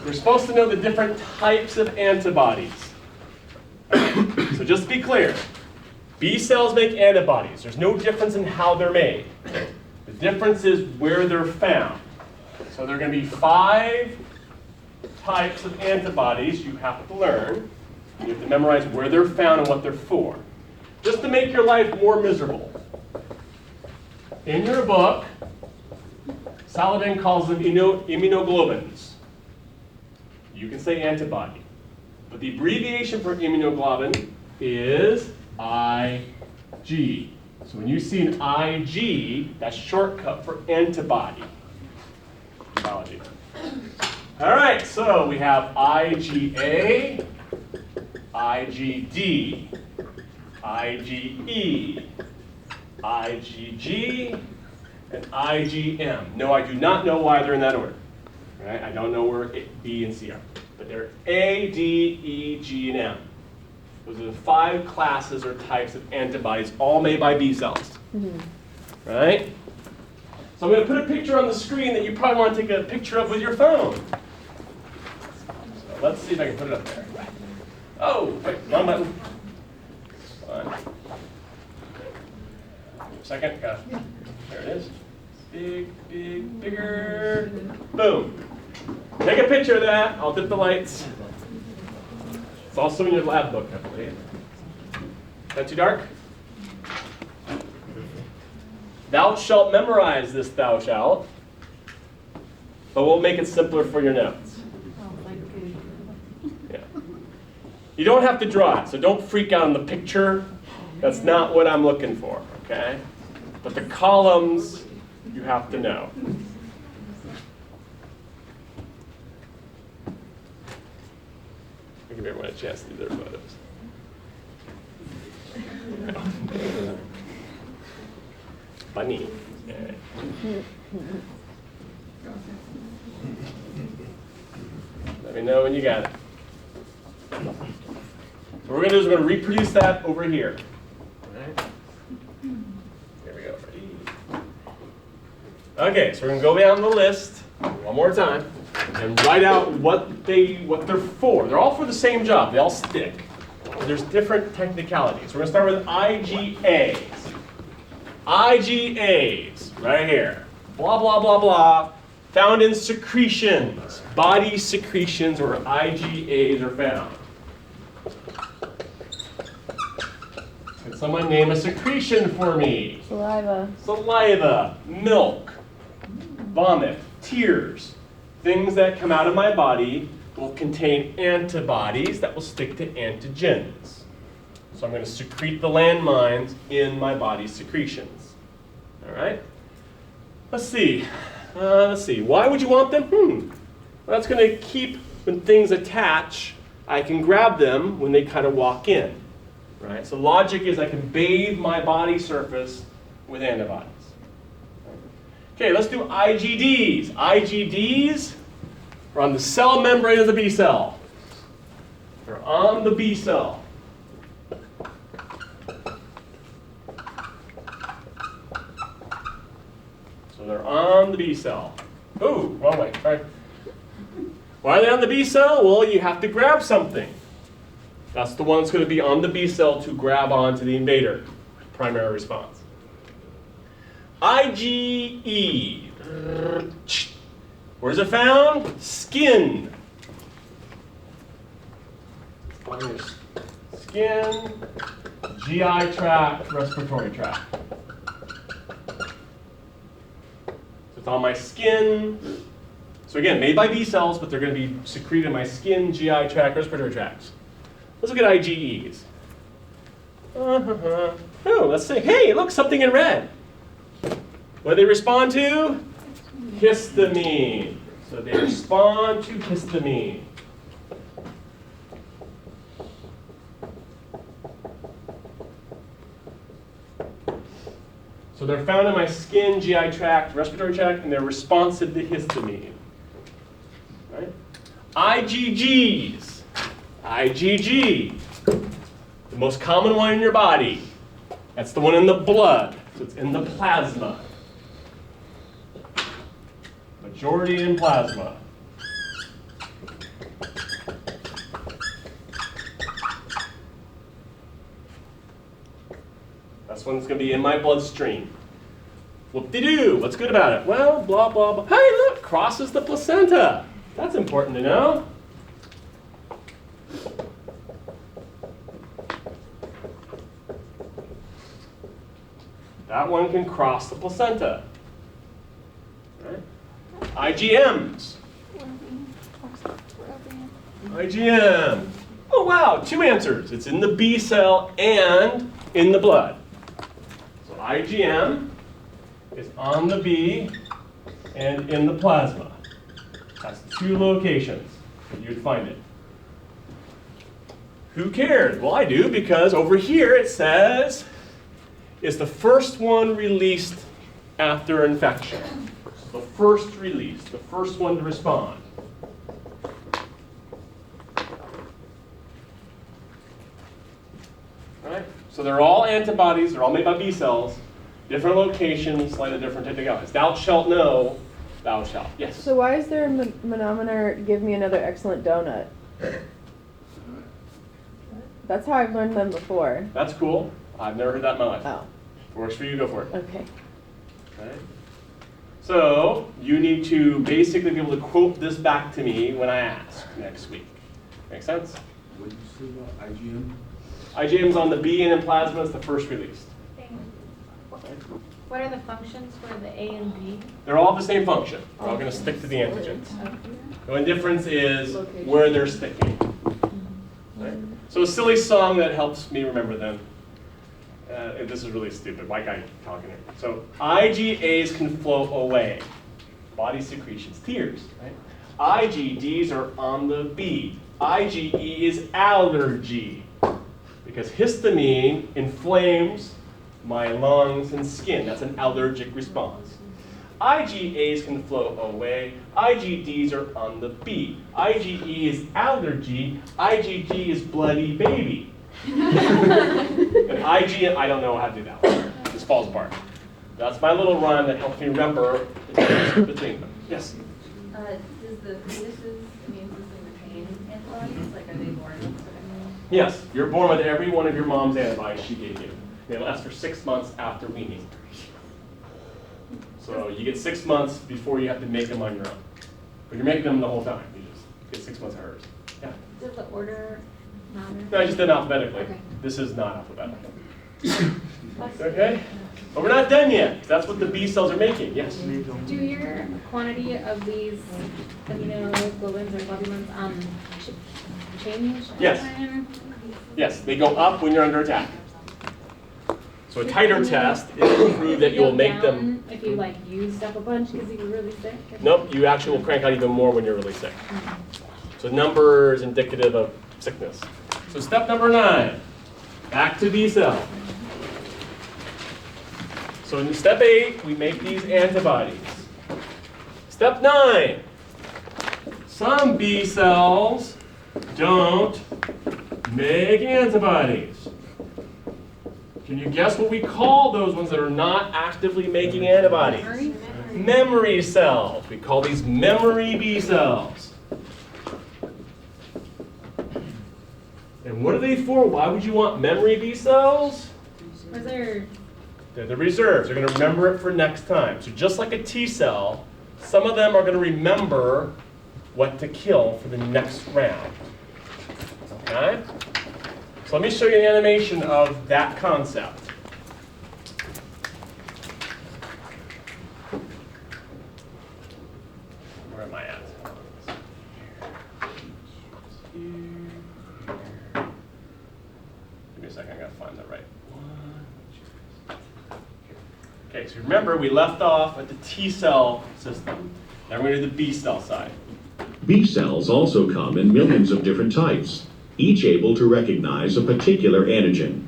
we're supposed to know the different types of antibodies. So just to be clear, B cells make antibodies. There's no difference in how they're made. The difference is where they're found. So there are going to be 5 types of antibodies you have to learn. You have to memorize where they're found and what they're for. Just to make your life more miserable. In your book, Saladin calls them immunoglobulins. You can say antibody. But the abbreviation for immunoglobulin is IG. So when you see an IG, that's shortcut for antibody. Biology. All right, so we have IgA, IgD, IgE, IgG, and IgM. No, I do not know why they're in that order. Right? I don't know where B and C are. But they're A, D, E, G, and M. Those are the 5 classes or types of antibodies, all made by B cells. Right? So I'm going to put a picture on the screen that you probably want to take a picture of with your phone. So let's see if I can put it up there. Oh, wait, wrong button. One. Second. There it is. Big, big, bigger. Boom. Take a picture of that. I'll dip the lights. It's also in your lab book, I believe. Is that too dark? Thou shalt memorize this, thou shalt. But we'll make it simpler for your notes. Yeah. You don't have to draw it, so don't freak out on the picture. That's not what I'm looking for, okay? But the columns, you have to know. Give everyone a chance to do their photos. Funny. Yeah. Let me know when you got it. So what we're going to do is we're going to reproduce that over here. All right. Here we go. Okay, so we're going to go down the list one more time and write out what they're for. They're all for the same job. They all stick. There's different technicalities. We're going to start with IgAs. IgAs, right here. Blah, blah, blah, blah. Found in secretions. Body secretions where IgAs are found. Can someone name a secretion for me? Saliva. Saliva, milk, vomit, tears. Things that come out of my body will contain antibodies that will stick to antigens. So I'm going to secrete the landmines in my body's secretions. All right? Let's see. Why would you want them? Well, that's going to keep, when things attach, I can grab them when they kind of walk in. Right? So logic is I can bathe my body surface with antibodies. Okay, let's do IgDs. IgDs are on the cell membrane of the B cell. They're on the B cell. So they're on the B cell. Ooh, wrong way. Sorry. Why are they on the B cell? Well, you have to grab something. That's the one that's going to be on the B cell to grab onto the invader. Primary response. IgE. Where's it found? Skin. On your skin, GI tract, respiratory tract. So it's on my skin. So again, made by B cells, but they're going to be secreted in my skin, GI tract, respiratory tracts. Let's look at IgEs. Oh, let's say, hey, look, something in red. What do they respond to? Histamine. So they respond to histamine. So they're found in my skin, GI tract, respiratory tract, and they're responsive to histamine. Right? IgGs. IgG, the most common one in your body. That's the one in the blood, so it's in the plasma. Majority in plasma. This one's going to be in my bloodstream. Whoop-de-doo. What's good about it? Well, blah, blah, blah. Hey, look, crosses the placenta. That's important to know. That one can cross the placenta. Right? IgMs. IgM. Oh, wow, 2 answers. It's in the B cell and in the blood. So IgM is on the B and in the plasma. That's 2 locations that you'd find it. Who cares? Well, I do, because over here it says is the first one released after infection. So the first release, the first one to respond. Right? So they're all antibodies, they're all made by B cells, different locations, slightly different technicalities. Thou shalt know, thou shalt. Yes? So why is there a mnemonic, give me another excellent donut? That's how I've learned them before. That's cool. I've never heard that in my life. Oh. If it works for you, go for it. Okay. Right? So you need to basically be able to quote this back to me when I ask next week. Make sense? What did you say about IgM? IgM's on the B and in plasma is the first released. What are the functions for the A and B? They're all the same function. They're all going to stick to the antigens. The only difference is where they're sticking. Right? So a silly song that helps me remember them. This is really stupid. White guy talking here. So IgAs can flow away. Body secretions, tears. Right? IgDs are on the B. IgE is allergy. Because histamine inflames my lungs and skin. That's an allergic response. IgAs can flow away. IgDs are on the B. IgE is allergy. IgG is bloody baby. And IG, I don't know how to do that one. This falls apart. That's my little rhyme that helps me remember the difference between them. Yes? Does the fetus's immune system retain antibodies? Like, are they born with certain? Yes. You're born with every one of your mom's antibodies she gave you. They last for 6 months after weaning. So you get 6 months before you have to make them on your own. But you're making them the whole time. You just get 6 months of hers. Yeah. Does the order matter? No, I just did it alphabetically. Okay. This is not alphabetical. Okay? But we're not done yet. That's what the B cells are making. Yes? Do your quantity of these immunoglobulins or globulins change over Yes. time? Yes, they go up when you're under attack. So a titer test is to prove that you will make them. If you like used up a bunch because you were really sick? Nope, you actually will crank out even more when you're really sick. So number is indicative of sickness. So step number 9, back to B cell. So in step 8, we make these antibodies. Step 9, some B cells don't make antibodies. Can you guess what we call those ones that are not actively making antibodies? Memory cells. We call these memory B cells. And what are they for? Why would you want memory B cells? Reserve. They're the reserves. They're going to remember it for next time. So just like a T cell, some of them are going to remember what to kill for the next round. Okay? So let me show you an animation of that concept. Where am I at? Give me a second, I gotta find the right one. Okay, so remember we left off at the T cell system. Now we're going to do the B cell side. B cells also come in millions of different types, each able to recognize a particular antigen.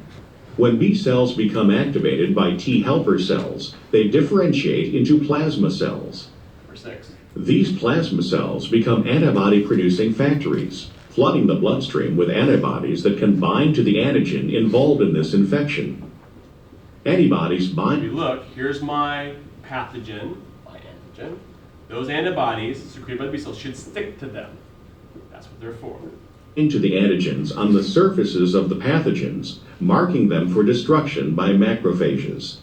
When B cells become activated by T helper cells, they differentiate into plasma cells. Number 6. These plasma cells become antibody-producing factories, flooding the bloodstream with antibodies that can bind to the antigen involved in this infection. Antibodies If bind. you look, here's my pathogen, my antigen. Those antibodies secreted by the B cells should stick to them. That's what they're for. into the antigens on the surfaces of the pathogens, marking them for destruction by macrophages.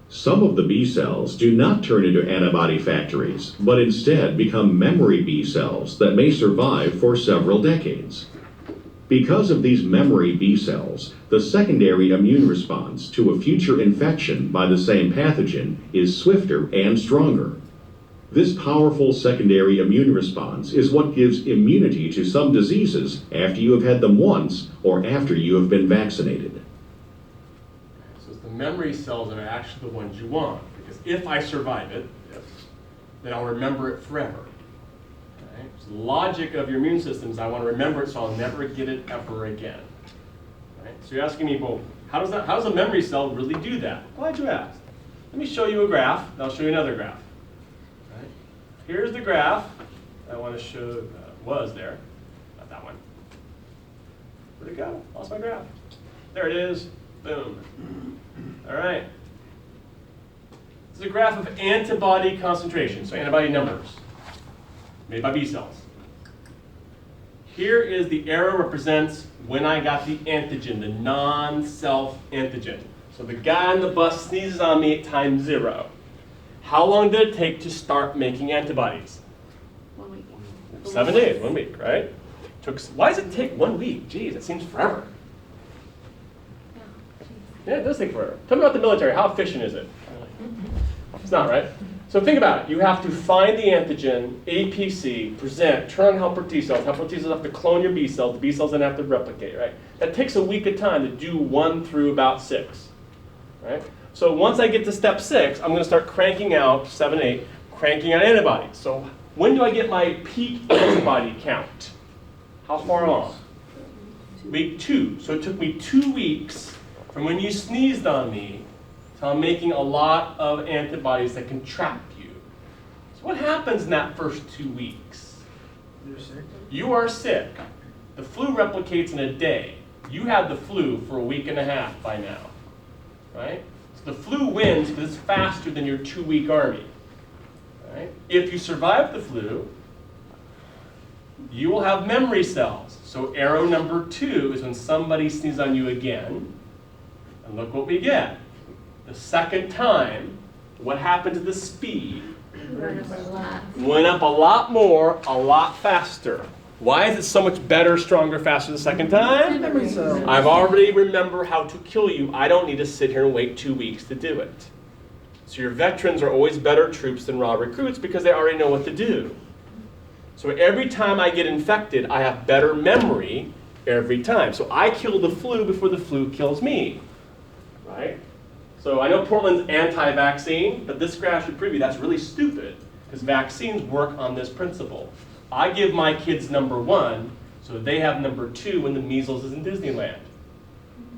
Some of the B cells do not turn into antibody factories, but instead become memory B cells that may survive for several decades. Because of these memory B cells, the secondary immune response to a future infection by the same pathogen is swifter and stronger. This powerful secondary immune response is what gives immunity to some diseases after you have had them once or after you have been vaccinated. So it's the memory cells that are actually the ones you want, because if I survive it, then I'll remember it forever. Okay? So the logic of your immune system is I want to remember it so I'll never get it ever again. Right? So you're asking me, well, how does a memory cell really do that? Glad you asked. Let me show you a graph, and I'll show you another graph. Right? Here's the graph I want to show, was there, not that one. Where'd it go? Lost my graph. There it is. Boom. All right. This is a graph of antibody concentration, so antibody numbers made by B cells. Here is the arrow represents when I got the antigen, the non-self antigen. So the guy on the bus sneezes on me at time 0. How long did it take to start making antibodies? 1 week. 7 days, 1 week, right? Why does it take 1 week? Geez, it seems forever. Yeah, it does take forever. Tell me about the military. How efficient is it? It's not, right? So think about it. You have to find the antigen, APC, present, turn on helper T cells. Helper T cells have to clone your B cells. The B cells then have to replicate, right? That takes a week of time to do 1 through about 6, right? So once I get to step 6, I'm going to start cranking out, 7, 8, cranking out antibodies. So when do I get my peak antibody count? How far along? Week 2. So it took me 2 weeks from when you sneezed on me till I'm making a lot of antibodies that can trap you. So what happens in that first 2 weeks? You're sick? You are sick. The flu replicates in a day. You had the flu for a week and a half by now, right? So the flu wins because it's faster than your 2-week army, right? If you survive the flu, you will have memory cells. So arrow number 2 is when somebody sneezes on you again. And look what we get. The second time, what happened to the speed? Went up a lot more, a lot faster. Why is it so much better, stronger, faster the second time? Memory cell. I've already remembered how to kill you. I don't need to sit here and wait 2 weeks to do it. So your veterans are always better troops than raw recruits because they already know what to do. So every time I get infected, I have better memory every time. So I kill the flu before the flu kills me. Right? So I know Portland's anti-vaccine, but this graph should prove you that's really stupid because vaccines work on this principle. I give my kids number 1, so they have number 2 when the measles is in Disneyland.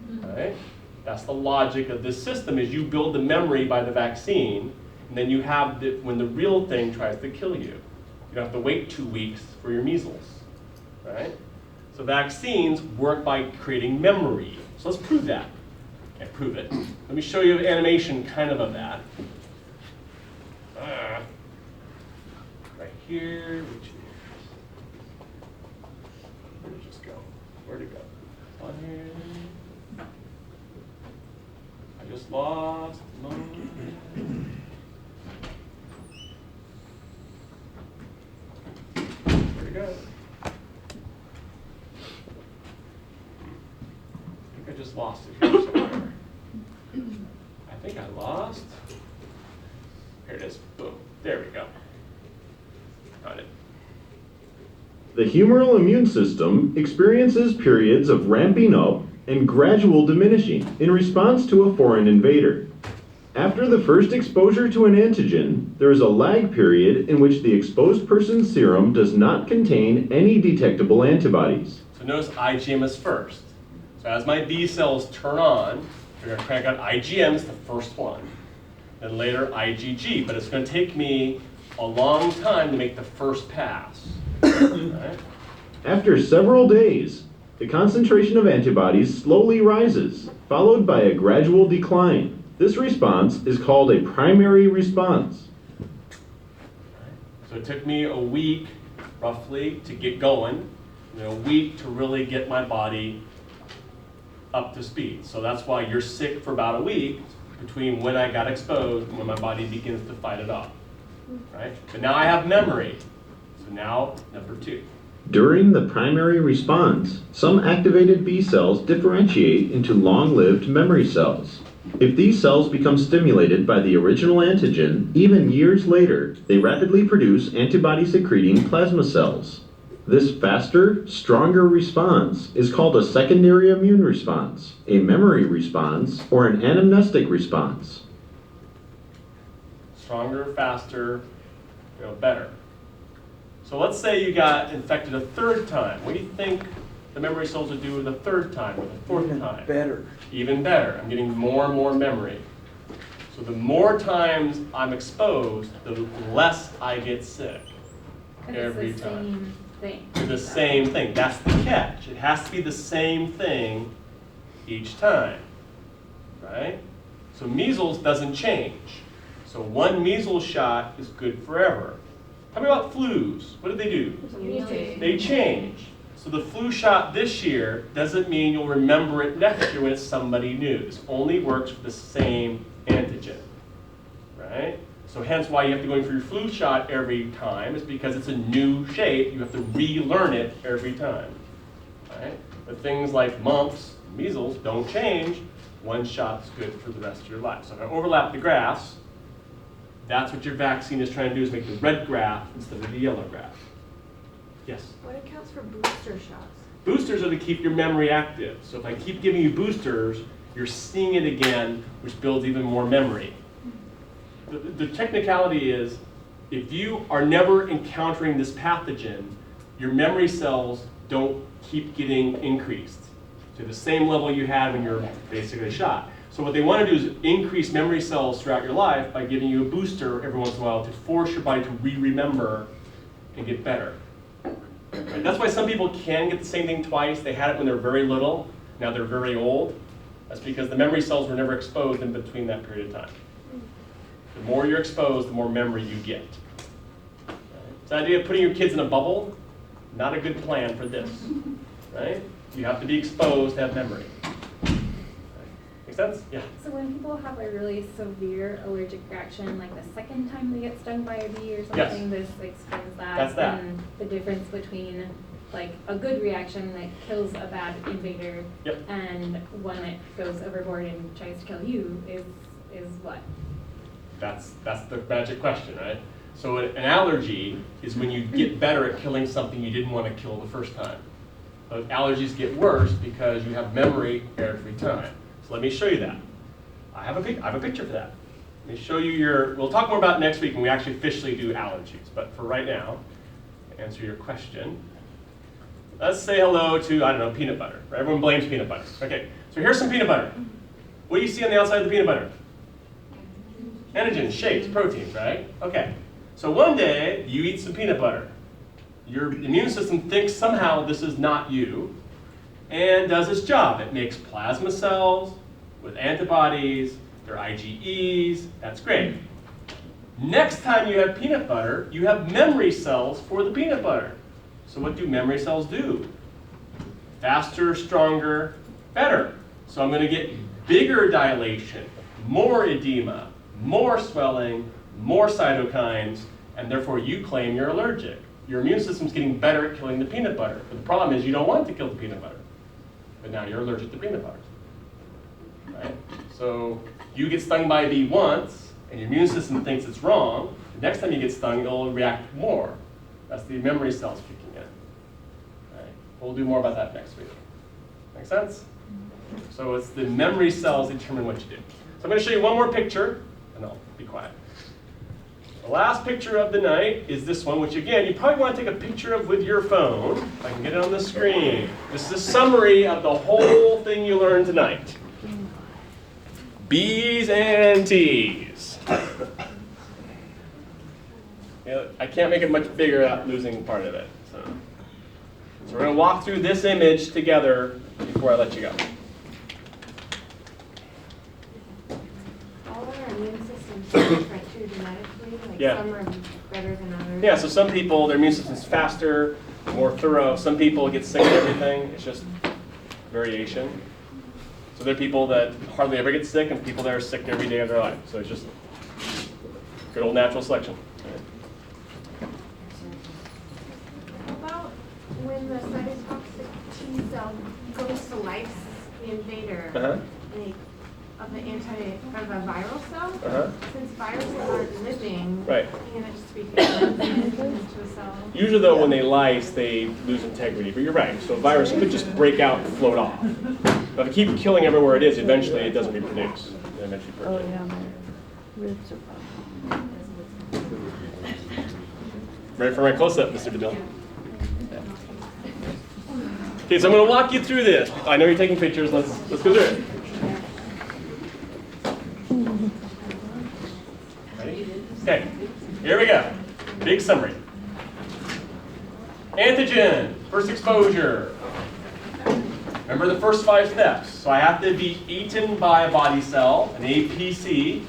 Right? That's the logic of this system is you build the memory by the vaccine, and then you have when the real thing tries to kill you. You don't have to wait 2 weeks for your measles. Right? So vaccines work by creating memory. So let's prove that. Can't prove it. Let me show you an animation kind of that. Right here, which is, where did it just go? Where'd it go? On here. I just lost. Where'd it go? I think I just lost it here somewhere. I think I lost. Here it is. Boom. There we go. Got it. The humoral immune system experiences periods of ramping up and gradual diminishing in response to a foreign invader. After the first exposure to an antigen, there is a lag period in which the exposed person's serum does not contain any detectable antibodies. So notice IgM is first. So as my B cells turn on, they're going to crank out IgM is the first one. Then later IgG, but it's going to take me a long time to make the first pass. Right? After several days, the concentration of antibodies slowly rises, followed by a gradual decline. This response is called a primary response. So it took me a week, roughly, to get going. a week to really get my body up to speed. So that's why you're sick for about a week between when I got exposed and when my body begins to fight it off, right? But now I have memory. So now, number 2. During the primary response, some activated B cells differentiate into long-lived memory cells. If these cells become stimulated by the original antigen, even years later, they rapidly produce antibody-secreting plasma cells. This faster, stronger response is called a secondary immune response, a memory response, or an anamnestic response. Stronger, faster, better. So let's say you got infected a 3rd time. What do you think the memory cells would do the 3rd time or the 4th time? Better. Even better. I'm getting more and more memory. So the more times I'm exposed, the less I get sick every It's the time. same thing. It's the same thing. That's the catch. It has to be the same thing each time, right? So measles doesn't change. So 1 measles shot is good forever. Tell me about flus. What do? They change. So the flu shot this year doesn't mean you'll remember it next year when it's somebody new. This only works for the same antigen, right? So hence why you have to go in for your flu shot every time is because it's a new shape. You have to relearn it every time, right? But things like mumps, measles don't change. 1 shot's good for the rest of your life. So if I overlap the graphs, that's what your vaccine is trying to do, is make the red graph instead of the yellow graph. Yes? What accounts for booster shots? Boosters are to keep your memory active. So if I keep giving you boosters, you're seeing it again, which builds even more memory. The technicality is, if you are never encountering this pathogen, your memory cells don't keep getting increased to the same level you had when you're basically shot. So what they want to do is increase memory cells throughout your life by giving you a booster every once in a while to force your body to remember and get better. Right? That's why some people can get the same thing twice. They had it when they're very little, now they're very old. That's because the memory cells were never exposed in between that period of time. The more you're exposed, the more memory you get. Right? So the idea of putting your kids in a bubble, not a good plan for this. Right? You have to be exposed to have memory. Make sense? Yeah. So when people have a really severe allergic reaction, like the 2nd time they get stung by a bee or something, this explains that. That's that. And the difference between like a good reaction that kills a bad invader and one that goes overboard and tries to kill you is what? That's the magic question, right? So an allergy is when you get better at killing something you didn't want to kill the first time. But allergies get worse because you have memory every time. So let me show you that. I have a picture for that. Let me show you we'll talk more about it next week when we actually officially do allergies. But for right now, to answer your question, let's say hello to, I don't know, peanut butter. Right? Everyone blames peanut butter. Okay, so here's some peanut butter. What do you see on the outside of the peanut butter? Antigens, shapes, proteins, right? Okay, so one day you eat some peanut butter. Your immune system thinks somehow this is not you and does its job. It makes plasma cells with antibodies, they're IgEs, that's great. Next time you have peanut butter, you have memory cells for the peanut butter. So what do memory cells do? Faster, stronger, better. So I'm going to get bigger dilation, more edema, more swelling, more cytokines, and therefore you claim you're allergic. Your immune system's getting better at killing the peanut butter. But the problem is you don't want to kill the peanut butter. But now you're allergic to peanut butter. Right? So you get stung by a bee once, and your immune system thinks it's wrong. The next time you get stung, it'll react more. That's the memory cells kicking in. Right? We'll do more about that next week. Make sense? So it's the memory cells that determine what you do. So I'm going to show you one more picture, and I'll be quiet. The last picture of the night is this one, which again, you probably want to take a picture of with your phone. If I can get it on the screen. This is a summary of the whole thing you learned tonight. B's and T's. I can't make it much bigger without losing part of it. So we're going to walk through this image together before I let you go. All our immune systems are different too genetically, like Yeah. some are better than others. Yeah, so some people, their immune system's faster, more thorough. Some people get sick of everything. It's just variation. So there are people that hardly ever get sick and people that are sick every day of their life. So it's just good old natural selection. About when the cytotoxic T cell goes to lyse the invader of the of a viral cell, since viruses aren't living, Right. can it just be translated into a cell? Usually though, when they lyse, they lose integrity. But you're right. So a virus could just break out and float off. But if you keep killing everywhere it is, eventually it doesn't reproduce. It eventually Oh, purges. yeah, my ribs are fine. Ready for my close-up, Mr. DeMille? Okay, so I'm going to walk you through this. I know you're taking pictures. Let's go through it. Ready? Okay, here we go. Big summary. Antigen, first exposure. Remember the first 5 steps. So I have to be eaten by a body cell, an APC.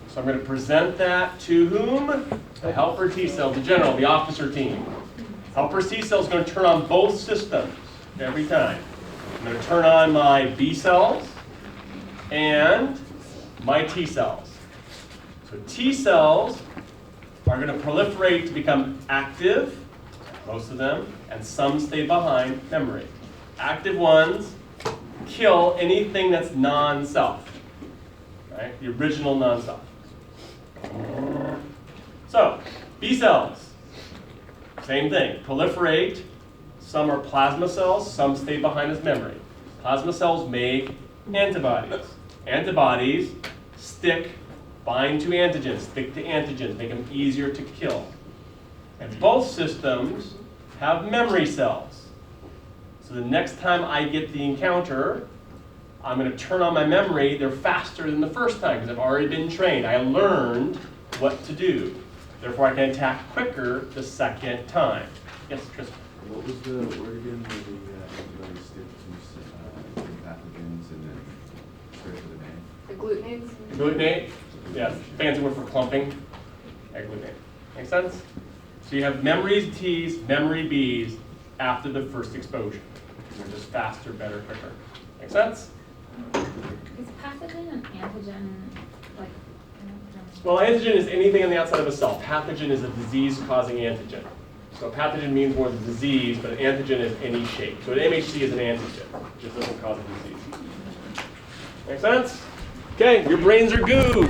So I'm going to present that to whom? The helper T cell, the general, the officer team. Helper T cell is going to turn on both systems every time. I'm going to turn on my B cells and my T cells. So T cells are going to proliferate to become active, most of them, and some stay behind memory. Active ones kill anything that's non-self, right? The original non-self. So, B cells, same thing, proliferate. Some are plasma cells, some stay behind as memory. Plasma cells make antibodies. Antibodies bind to antigens, stick to antigens, make them easier to kill. And both systems have memory cells. So the next time I get the encounter, I'm going to turn on my memory. They're faster than the first time because I've already been trained. I learned what to do. Therefore, I can attack quicker the second time. Yes, Tristan? What was the word again where the antibodies stick to pathogens and then start with an A? The glutenase? Agglutinate? Yeah, fancy word for clumping. Agglutinate. Make sense? So you have memories T's, memory B's after the first exposure. They're just faster, better, quicker. Make sense? Is pathogen and antigen like? I don't know. Well, antigen is anything on the outside of a cell. Pathogen is a disease-causing antigen. So pathogen means more the disease, but an antigen is any shape. So an MHC is an antigen. It just doesn't cause a disease. Make sense? Okay, your brains are goo.